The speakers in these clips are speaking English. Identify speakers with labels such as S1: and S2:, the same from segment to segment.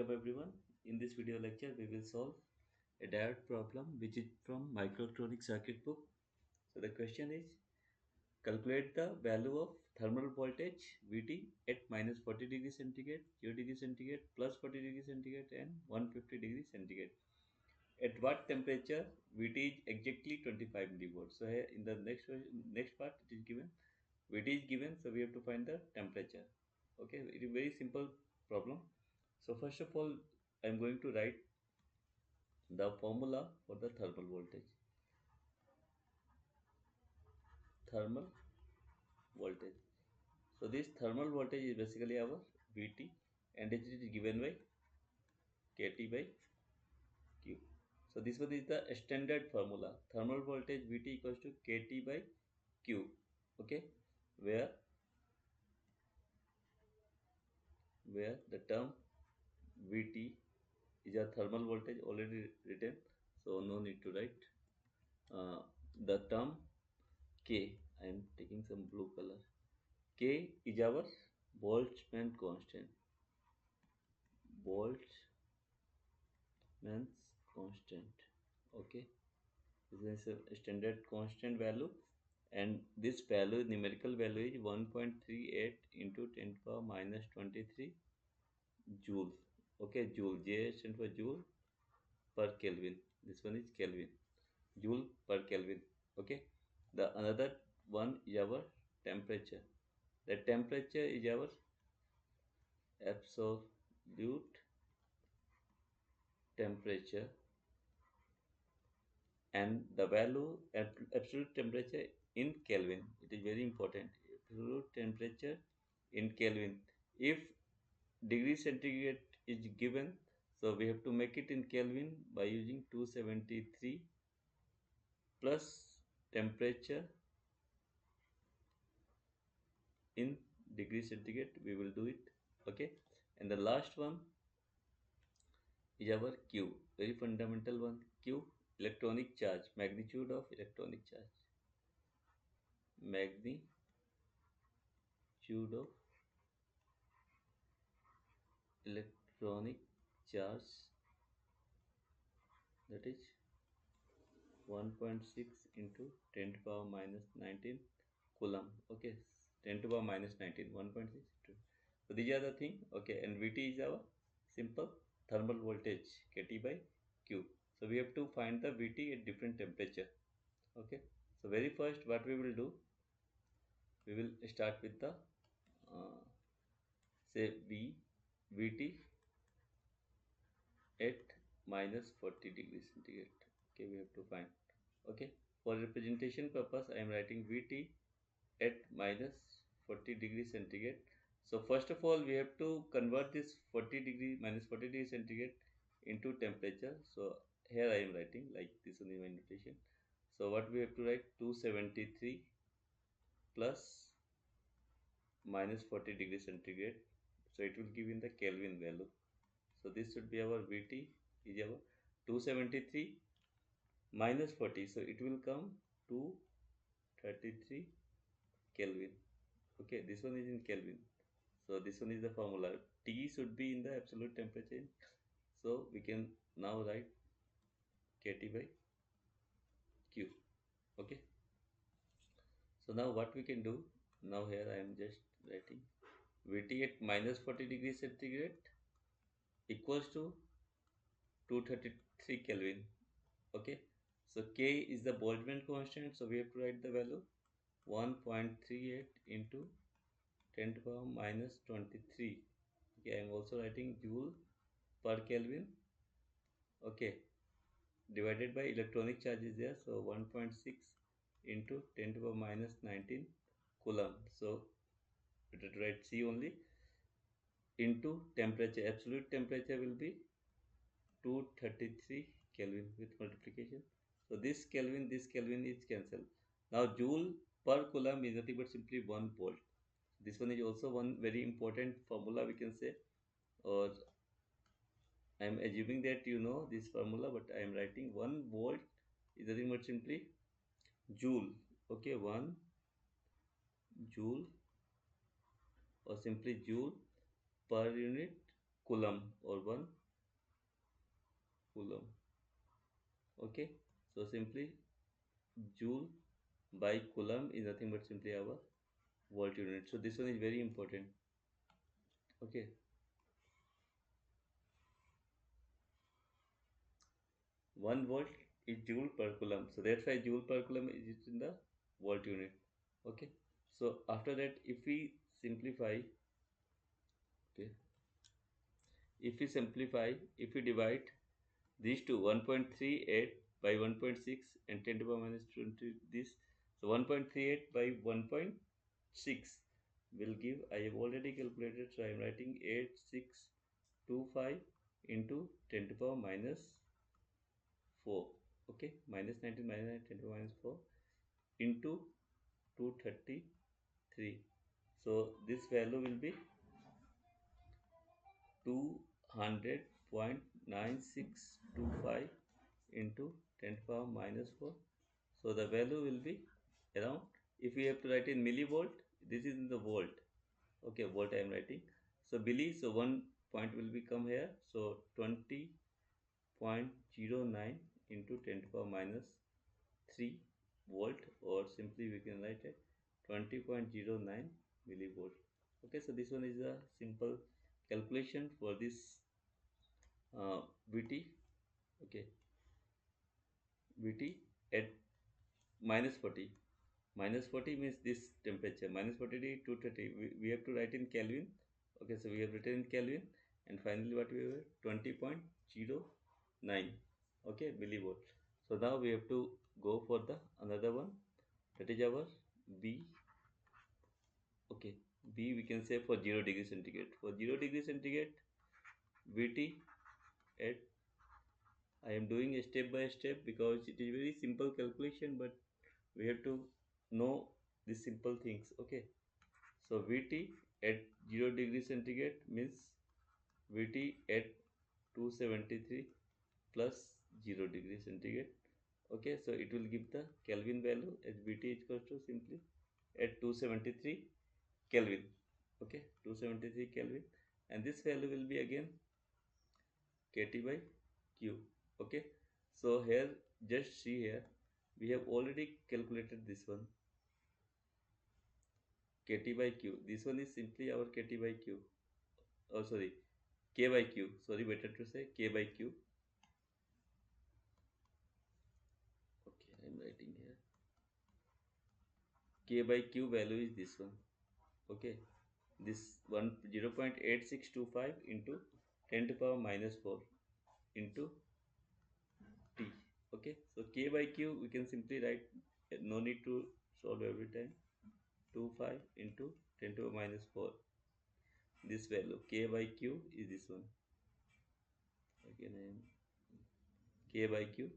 S1: Welcome everyone. In this video lecture, we will solve a diode problem which is from Microelectronics circuit book. So the question is, calculate the value of thermal voltage Vt at minus 40 degrees centigrade, 0 degrees centigrade, plus 40 degrees centigrade and 150 degrees centigrade. At what temperature Vt is exactly 25 millivolts. So here in the next part it is given. Vt is given, so we have to find the temperature. Okay, it is very simple problem. So first of all, I am going to write the formula for the thermal voltage. Thermal voltage. So this thermal voltage is basically our Vt, and it is given by Kt by Q. So this one is the standard formula. Thermal voltage Vt equals to Kt by Q. Okay, where the term Vt is a thermal voltage already written, so no need to write. The term K, I am taking some blue color. K is our Boltzmann constant. Boltzmann's constant. Okay, this is a standard constant value, and this value, numerical value, is 1.38 into 10 to the power minus 23 joule. Okay, joule. J stands for joule per Kelvin. This one is Kelvin. Joule per Kelvin. Okay. The another one is our temperature. The temperature is our absolute temperature, and the value absolute temperature in Kelvin. It is very important. Absolute temperature in Kelvin. If degree centigrade is given, so we have to make it in Kelvin by using 273 plus temperature in degree centigrade. We will do it. Okay, and the last one is our Q, very fundamental one. Q, electronic charge, magnitude of electronic charge, magnitude of electronic charge, that is 1.6 into 10 to the power minus 19 coulomb. Okay, 10 to the power minus 19, 1.6 into. So these are the thing. Okay, and Vt is our simple thermal voltage Kt by Q. So we have to find the Vt at different temperature. Okay, so very first what we will do, we will start with the uh, say Vt at minus 40 degrees centigrade. Okay, we have to find. Okay, for representation purpose I am writing Vt at minus 40 degrees centigrade. So first of all we have to convert this 40 degree minus 40 degrees centigrade into temperature. So here I am writing like this only my notation. So what we have to write, 273 plus minus 40 degrees centigrade, so it will give in the Kelvin value. So this should be our Vt is our 273 minus 40, so it will come to 33 Kelvin. Okay, this one is in Kelvin. So this one is the formula. T should be in the absolute temperature. So we can now write Kt by Q. Okay. So now what we can do, now here I am just writing Vt at minus 40 degrees centigrade equals to 233 Kelvin. Okay. So K is the Boltzmann constant. So we have to write the value 1.38 into 10 to the power minus 23. Okay, I am also writing joule per Kelvin. Okay, divided by electronic charge is there. So 1.6 into 10 to the power minus 19 coulomb. So we have to write C only into temperature. Absolute temperature will be 233 Kelvin with multiplication. So this Kelvin is cancelled. Now joule per coulomb is nothing but simply 1 volt. This one is also one very important formula we can say, or I am assuming that you know this formula, but I am writing 1 volt is nothing but simply joule. Okay, 1 joule or simply joule per unit coulomb or 1 coulomb. Okay, so simply joule by coulomb is nothing but simply our volt unit. So this one is very important. Okay, 1 volt is joule per coulomb, so that's why joule per coulomb is in the volt unit. Okay, so after that, if we simplify, okay, if we divide these two, 1.38 by 1.6 and 10 to the power minus 20, this, so 1.38 by 1.6 will give, I have already calculated, so I am writing 8625 into 10 to the power minus 4. Okay, minus 19 minus 10 to the power minus 4 into 233. So this value will be 200.9625 into 10 to the power minus 4. So the value will be around, if we have to write in millivolt, this is in the volt. Okay, volt I am writing. So milli, so 1 point will become here. So 20.09 into 10 to the power minus 3 volt, or simply we can write it 20.09 millivolt. Okay, so this one is a simple calculation for this VT. Okay, VT at minus 40. Minus 40 means this temperature. Minus 40 to 230. We have to write in Kelvin. Okay, so we have written in Kelvin. And finally, what we have? 20.09. Okay, millivolt. So now we have to go for the another one. That is our B. Okay, B we can say for 0 degree centigrade. For 0 degree centigrade, VT at, I am doing a step by step because it is very simple calculation, but we have to know these simple things. Okay, so VT at 0 degree centigrade means VT at 273 plus 0 degree centigrade. Okay, so it will give the Kelvin value as VT is equal to simply at 273 Kelvin. Okay, 273 Kelvin, and this value will be again KT by Q. Okay, so here just see here, we have already calculated this one, KT by Q. This one is simply our KT by Q. Oh, sorry, K by Q. Sorry, better to say K by Q. Okay, I'm writing here. K by Q value is this one. Okay, this one 0.8625 into 10 to the power minus 4 into T. Okay, so K by Q we can simply write, no need to solve every time, 25 into 10 to the power minus 4. This value K by Q is this one. Again I am K by Q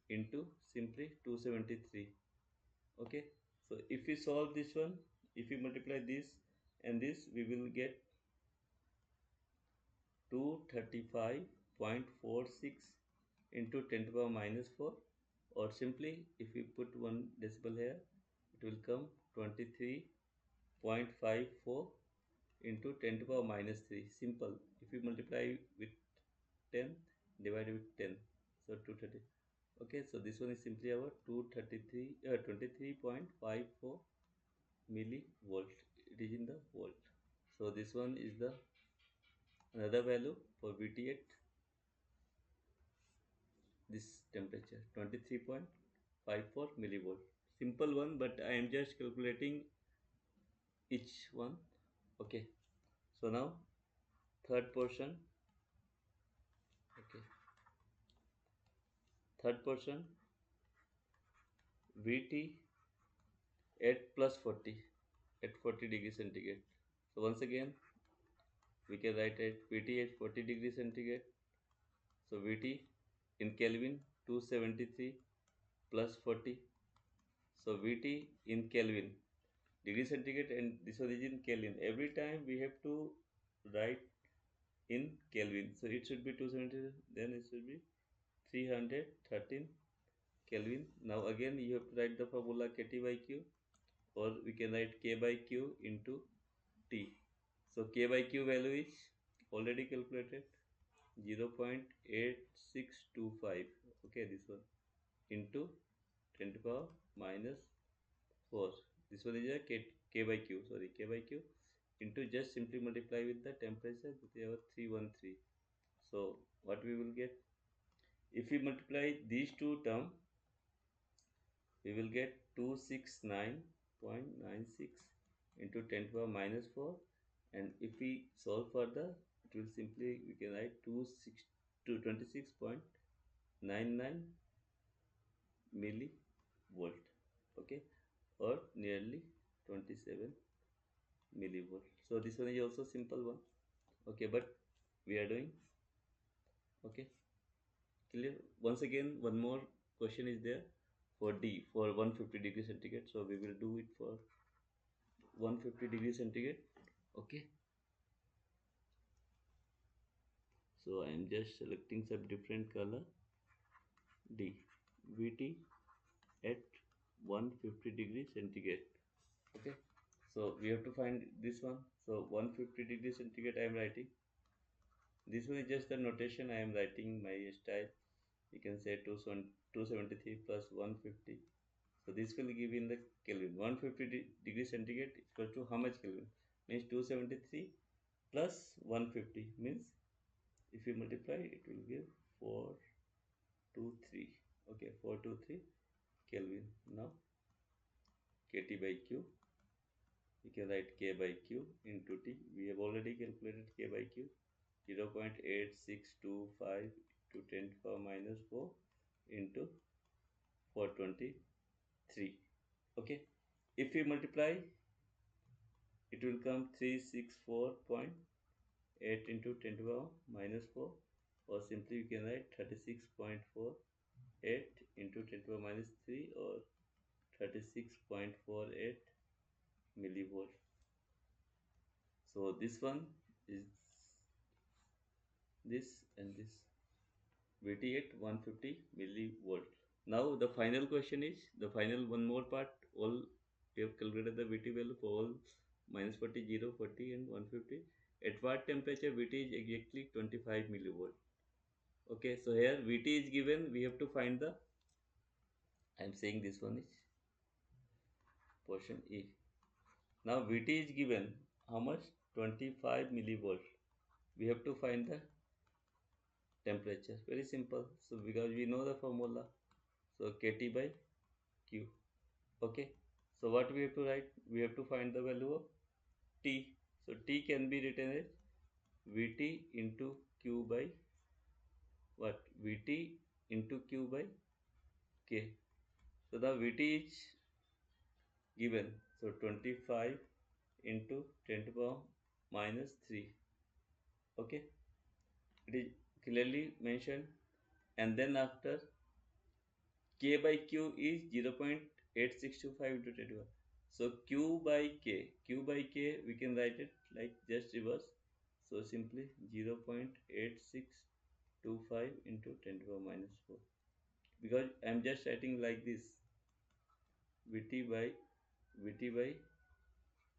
S1: into simply 273. Okay, so if we solve this one, if we multiply this and this, we will get 235.46 into 10 to the power minus 4, or simply if we put 1 decimal here, it will come 23.54 into 10 to the power minus 3. Simple. If we multiply with 10, divide with 10, so 230. Okay, so this one is simply our 23.54 millivolt. It is in the volt. So this one is the another value for VT at this temperature, 23.54 millivolt. Simple one, but I am just calculating each one. Okay, so now third portion. Okay, third portion, VT at plus 40 at 40 degree centigrade. So once again we can write it VT at 40 degree centigrade. So VT in Kelvin 273 plus 40. So VT in Kelvin, degree centigrade, and this one is in Kelvin. Every time we have to write in Kelvin. So it should be 270, then it should be 313 Kelvin. Now again you have to write the formula KT by Q, or we can write K by Q into T. So K by Q value is already calculated 0.8625. Okay, this one into 10 to the power minus 4. This one is a k by q, sorry, k by q into, just simply multiply with the temperature, that is our 313. So what we will get, if we multiply these two terms, we will get 269.96 into 10 to the power minus 4. And if we solve further, it will simply, we can write 26.99 millivolt. Okay, or nearly 27 millivolt. So this one is also simple one. Okay, but we are doing, okay, clear. Once again, one more question is there for D, for 150 degree centigrade. So we will do it for 150 degree centigrade. Okay, so I am just selecting some different color. D, VT at 150 degree centigrade. Okay, so we have to find this one. So 150 degree centigrade I am writing. This one is just the notation, I am writing my style. You can say 273 plus 150. So this will give in the Kelvin. 150 degree centigrade equal to how much Kelvin? Means 273 plus 150, means if you multiply, it will give 423. Okay, 423 Kelvin. Now kT by q, we can write k by q into t. We have already calculated k by q, 0.8625 to 10 to the power minus 4 into 423. Okay, if we multiply, it will come 364.8 into 10 to the power minus 4, or simply you can write 36.48 into 10 to the power minus 3, or 36.48 millivolt. So this one is this, and this VT at 150 millivolt. Now the final question is, the final one more part. All we have calculated the VT value for all minus 40, 0, 40 and 150. At what temperature VT is exactly 25 millivolt. Okay, so here VT is given, we have to find the, I am saying this one is portion E. Now VT is given how much? 25 millivolt. We have to find the temperature. Very simple. So because we know the formula, so kT by q. Okay, so what we have to write? We have to find the value of T. So T can be written as Vt into q by what? Vt into q by k. So the Vt is given. So 25 into 10 to the power minus 3. Okay, it is clearly mentioned. And then after, k by q is 0.8625 into 10 to the power. So q by k, we can write it like just reverse. So simply 0.8625 into 10 to the power minus 4. Because I am just writing like this, Vt by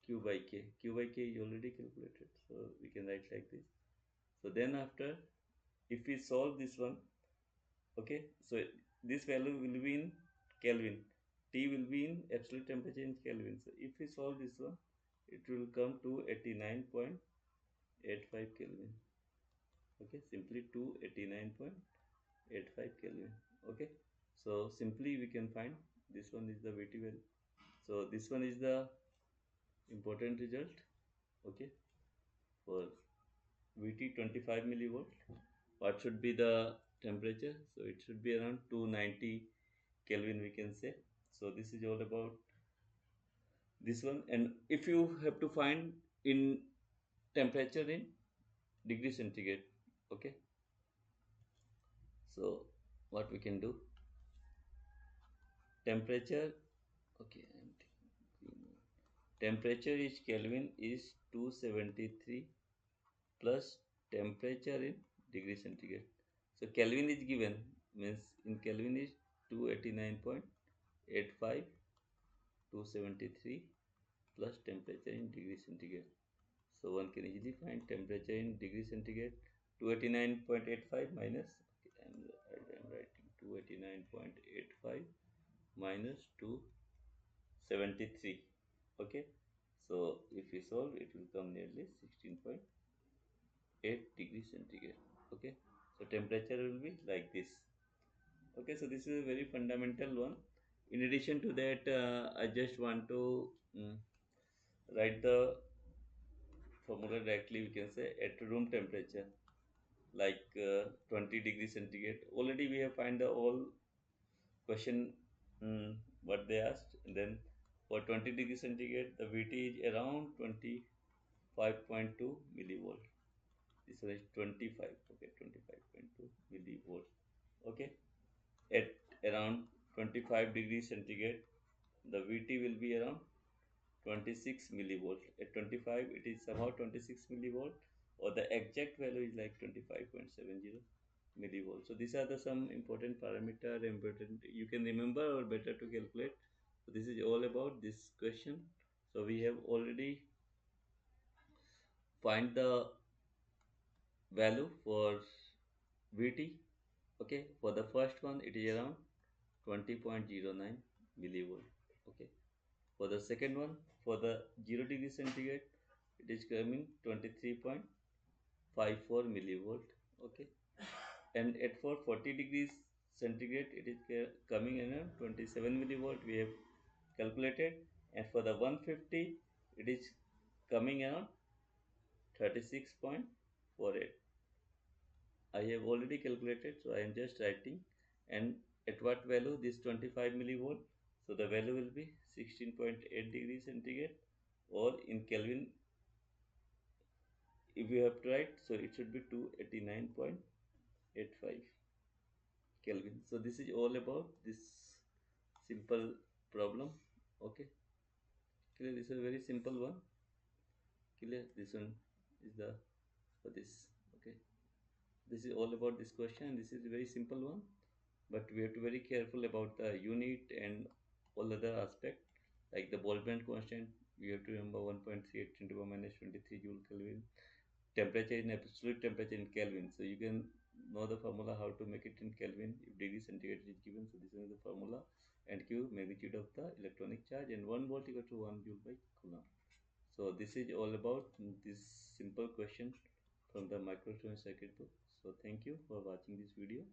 S1: q by k. Q by k is already calculated, so we can write like this. So then after, if we solve this one, okay, so this value will be in Kelvin. T will be in absolute temperature in Kelvin. So if we solve this one, it will come to 89.85 Kelvin. Okay, simply 289.85 Kelvin. Okay, so simply we can find this one is the VT value. So this one is the important result. Okay, for VT 25 millivolt, what should be the temperature? So it should be around 290 Kelvin, we can say. So this is all about this one. And if you have to find in temperature in degree centigrade, okay, so what we can do, temperature, okay, temperature is Kelvin is 273 plus temperature in degree centigrade. So Kelvin is given, means in Kelvin is 289.85, 273 plus temperature in degree centigrade. So one can easily find temperature in degree centigrade 289.85 minus, okay, I'm writing 289.85 minus 273. Okay, so if we solve, it will come nearly 16.8 degrees centigrade. Okay, so temperature will be like this. Okay, so this is a very fundamental one. In addition to that, I just want to write the formula directly. We can say at room temperature, like 20 degrees centigrade. Already we have find the all question what they asked, and then for 20 degrees centigrade, the VT is around 25.2 millivolt. This is 25. Okay, 25.2 millivolt. Okay, at around 25 degrees centigrade, the VT will be around 26 millivolt. At 25, it is somehow 26 millivolt, or the exact value is like 25.70 millivolt. So these are the some important parameter, important you can remember or better to calculate. So this is all about this question. So we have already find the value for VT. Okay, for the first one it is around 20.09 millivolt. Okay, for the second one, for the 0 degree centigrade, it is coming 23.54 millivolt. Okay, and at for 40 degrees centigrade, it is coming in a 27 millivolt. We have calculated, and for the 150, it is coming around 36.48. I have already calculated, so I am just writing. And at what value this 25 millivolt? So the value will be 16.8 degrees centigrade, or in Kelvin, if you have to write, so it should be 289.85 Kelvin. So this is all about this simple problem. Okay, clear. This is a very simple one. Clear. This one is the for this. Okay, this is all about this question. This is a very simple one, but we have to be very careful about the unit and all other aspect, like the Boltzmann constant. We have to remember 1.38 into 1 minus 23 joule Kelvin. Temperature in absolute temperature in Kelvin. So you can know the formula how to make it in Kelvin if degree centigrade is given. So this is the formula, and Q magnitude of the electronic charge, and 1 volt equal to 1 joule by Coulomb. So this is all about this simple question from the microelectronic circuit book. So thank you for watching this video.